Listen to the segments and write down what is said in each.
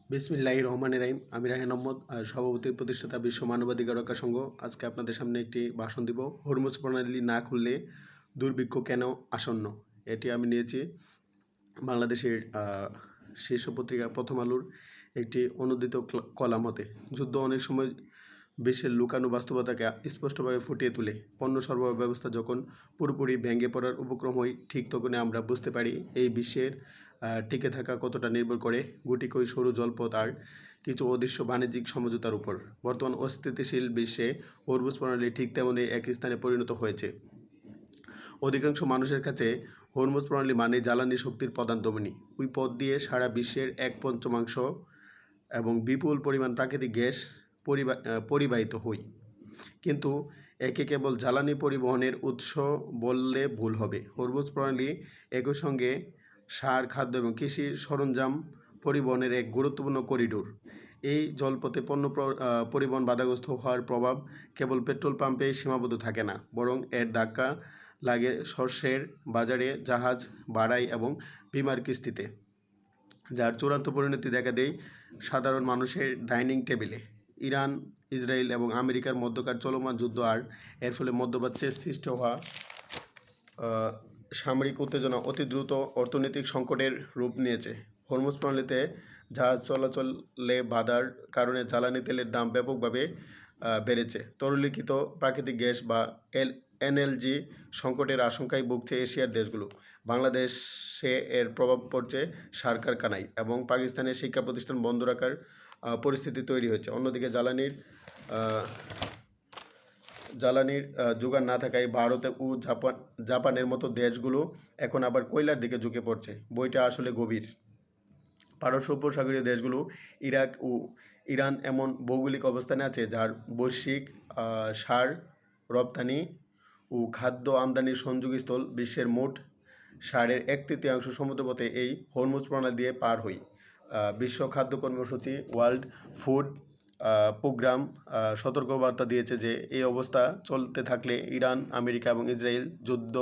বিসমিল্লাহির রহমানির রহিম। আমি রায়হান আহমদ, সভাপতি প্রতিষ্ঠাতা বিশ্ব মানবাধিকার রক্ষা সংঘ। আজকে আপনাদের সামনে একটি ভাষণ দিব। হরমুজ প্রণালী না খুললে দুর্ভিক্ষ কেন আসন্ন। এটি আমি নিয়েছি বাংলাদেশের শীর্ষ পত্রিকা প্রথম আলোর একটি অনুদিত কলাম হতে। যুদ্ধ অনেক সময় বিশ্বের লুকানো বাস্তবতাকে স্পষ্টভাবে ফুটিয়ে তোলে। পণ্য সরবরাহ ব্যবস্থা যখন পুরোপুরি ভেঙে পড়ার উপক্রম হয়, ঠিক তখনই আমরা বুঝতে পারি এই বিশ্বের টিকে থাকা কতটা নির্ভর করে গুটিকই সরু জলপথ আর কিছু অদৃশ্য বাণিজ্যিক সমঝোতার উপর। বর্তমান অস্থিতিশীল বিশ্বে হরমুজ প্রণালী ঠিক তেমনই এক স্থানে পরিণত হয়েছে। অধিকাংশ মানুষের কাছে হরমুজ প্রণালী মানে জ্বালানি শক্তির প্রধান ধমনী। ওই পথ দিয়ে সারা বিশ্বের 1/5 এবং বিপুল পরিমাণ প্রাকৃতিক গ্যাস পরিবাহিত হয়। কিন্তু একে কেবল জ্বালানি পরিবহনের উৎস বললে ভুল হবে। হরমুজ প্রণালী একই সঙ্গে সার, খাদ্য এবং কৃষি সরঞ্জাম পরিবহনের এক গুরুত্বপূর্ণ করিডোর। এই জলপথে পণ্য পরিবহন বাধাগ্রস্ত হওয়ার প্রভাব কেবল পেট্রোল পাম্পে সীমাবদ্ধ থাকে না, বরং এর ধাক্কা লাগে শস্যের বাজারে, জাহাজ ভাড়ায় এবং বিমার কিস্তিতে, যার চূড়ান্ত পরিণতি দেখা দেয় সাধারণ মানুষের ডাইনিং টেবিলে। ইরান, ইসরায়েল এবং আমেরিকার মধ্যকার চলমান যুদ্ধ আর এর ফলে মধ্যপ্রাচ্যে সৃষ্টি হওয়া সামরিক উত্তেজনা অতি দ্রুত অর্থনৈতিক সংকটের রূপ নিয়েছে। হরমুজ প্রণালীতে জাহাজ চলাচলে বাধার কারণে জ্বালানি তেলের দাম ব্যাপকভাবে বেড়েছে। তরলীকৃত প্রাকৃতিক গ্যাস বা এনএলজি সংকটের আশঙ্কায় ভুগছে এশিয়ার দেশগুলো। বাংলাদেশে এর প্রভাব পড়ছে সার কারখানায় এবং পাকিস্তানের শিক্ষা প্রতিষ্ঠান বন্ধ রাখার পরিস্থিতি তৈরি হয়েছে। অন্যদিকে জ্বালানির যোগান না থাকায় ভারত ও জাপানের মতো দেশগুলো এখন আবার কয়লার দিকে ঝুঁকে পড়ছে। বইটা আসলে গভীর। পারস্য উপসাগরীয় দেশগুলো, ইরাক ও ইরান এমন ভৌগোলিক অবস্থানে আছে যার বৈশ্বিক সার রপ্তানি ও খাদ্য আমদানির সংযোগস্থল। বিশ্বের মোট সারের 1/3 সমুদ্রপথে এই হরমুজ প্রণালী দিয়ে পার হয়। বিশ্ব খাদ্য কর্মসূচি, ওয়ার্ল্ড ফুড প্রোগ্রাম সতর্কবার্তা দিয়েছে যে এই অবস্থা চলতে থাকলে ইরান, আমেরিকা এবং ইসরায়েল যুদ্ধ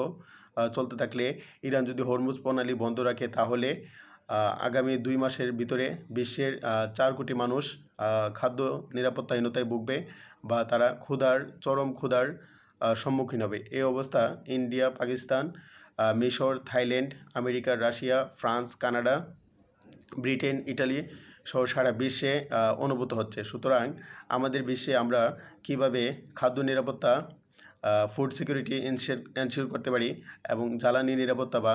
চলতে থাকলে ইরান যদি হরমুজ প্রণালী বন্ধ রাখে, তাহলে আগামী 2 মাসের ভিতরে বিশ্বের 4 কোটি মানুষ খাদ্য নিরাপত্তাহীনতায় ভুগবে বা তারা চরম ক্ষুধার সম্মুখীন হবে। এই অবস্থা ইন্ডিয়া, পাকিস্তান, মিশর, Thailand, America, Russia, France, Canada, Britain, Italy সহ সারা বিশ্বে অনুভূত হচ্ছে। সুতরাং আমাদের বিশ্বে আমরা কিভাবে খাদ্য নিরাপত্তা, ফুড সিকিউরিটি এনশিওর করতে পারি এবং জ্বালানি নিরাপত্তা বা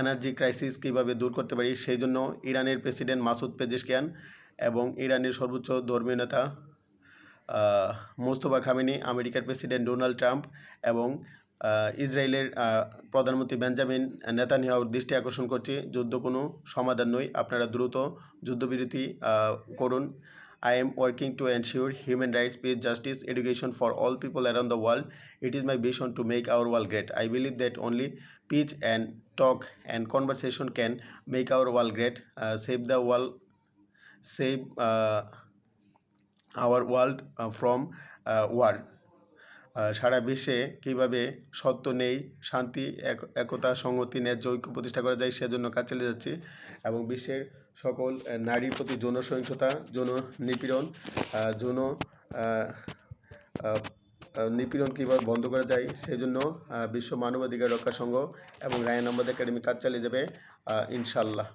এনার্জি ক্রাইসিস কীভাবে দূর করতে পারি, সেই জন্য ইরানের প্রেসিডেন্ট মাসুদ পেজেশকিয়ান এবং ইরানের সর্বোচ্চ ধর্মীয় নেতা মোস্তফা খামেনি, আমেরিকার প্রেসিডেন্ট ডোনাল্ড ট্রাম্প এবং ইসরায়েলের প্রধানমন্ত্রী বেঞ্জামিন নেতানিয়াহুর দৃষ্টি আকর্ষণ করছি। যুদ্ধ কোনো সমাধান নয়, আপনারা দ্রুত যুদ্ধবিরতি করুন। I am working to ensure human rights, peace, justice, education for all people around the world. It is my vision to make our world great. I believe that only peace and talk and conversation can make our world great. Save our world from war. সারা বিশ্বে কীভাবে সত্য নেই, শান্তি, একতা, সংহতি, ন্যায্য ঐক্য প্রতিষ্ঠা করা যায়, সেজন্য কাজ চালিয়ে যাচ্ছি। এবং বিশ্বের সকল নারীর প্রতি যৌন সহিংসতা, যৌন নিপীড়ন কীভাবে বন্ধ করা যায়, সেই জন্য বিশ্ব মানবাধিকার রক্ষা সংঘ এবং রায়হান আহমদ একাডেমি কাজ চালিয়ে যাবে ইনশাআল্লাহ।